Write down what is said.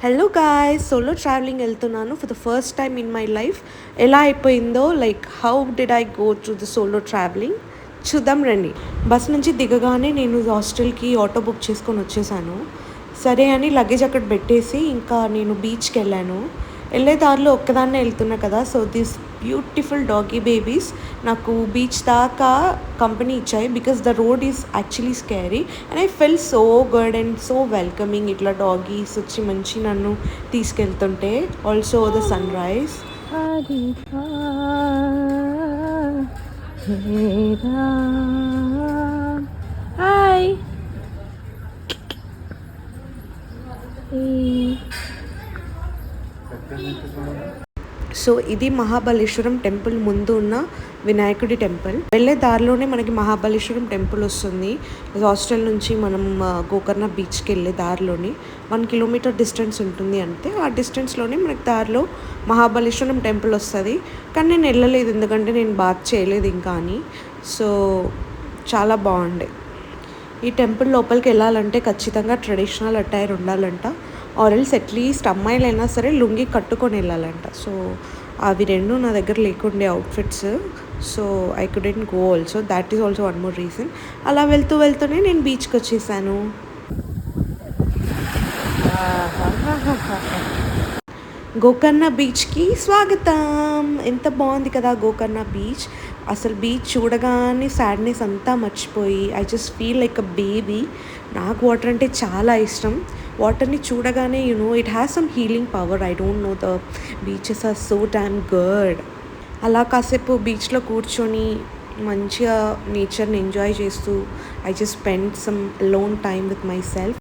Hello guys, solo travelling వెళ్తున్నాను for the first time in my life. ఎలా అయిపోయిందో, like how did I go to the solo travelling చూద్దాం రండి. Bus నుంచి దిగగానే నేను హాస్టల్కి ఆటో బుక్ చేసుకొని వచ్చేసాను. సరే అని లగేజ్ అక్కడ పెట్టేసి ఇంకా నేను బీచ్కి వెళ్ళాను. వెళ్ళే దారిలో ఒక్కదాన్నే వెళ్తున్నా కదా, so this beautiful doggy babies నాకు బీచ్ దాకా కంపెనీ ఇచ్చాయి because the road is actually scary and I fell so good and so welcoming. ఇట్లా డాగీస్ వచ్చి మంచి నన్ను తీసుకెళ్తుంటే, also the sunrise. Hi. So ఇది మహాబలేశ్వరం టెంపుల్ ముందు ఉన్న వినాయకుడి టెంపుల్. వెళ్ళే దారిలోనే మనకి మహాబలేశ్వరం టెంపుల్ వస్తుంది. హాస్టల్ నుంచి మనం గోకర్ణ బీచ్కి వెళ్ళే దారిలోని 1 కిలోమీటర్ డిస్టెన్స్ ఉంటుంది. అంతే, ఆ డిస్టెన్స్లోనే మనకి దారిలో మహాబలేశ్వరం టెంపుల్ వస్తుంది. కానీ నేను వెళ్ళలేదు ఎందుకంటే నేను బాత్ చేయలేదు ఇంకా అని. సో చాలా బాగుండే. ఈ టెంపుల్ లోపలికి వెళ్ళాలంటే ఖచ్చితంగా ట్రెడిషనల్ అటైర్ ఉండాలంట, ఆర్ ఎల్స్ అట్లీస్ట్ అమ్మాయిలైనా సరే లుంగి కట్టుకొని వెళ్ళాలంట. సో అవి రెండు నా దగ్గర లేకుండే outfits, so I couldn't go also. That is also one more reason. అలా వెళ్తూనే నేను బీచ్కి వచ్చేసాను. గోకర్ణ బీచ్కి స్వాగతం. ఎంత బాగుంది కదా గోకర్ణ బీచ్. అసలు బీచ్ చూడగానే సాడ్నెస్ అంతా మర్చిపోయి I just feel like a baby. నాకు వాటర్ అంటే చాలా ఇష్టం. వాటర్ని చూడగానే it has some healing power. I don't know, the beaches are so damn good. అలా కాసేపు బీచ్లో కూర్చొని మంచిగా నేచర్ని ఎంజాయ్ చేస్తూ I just spend some alone time with my self.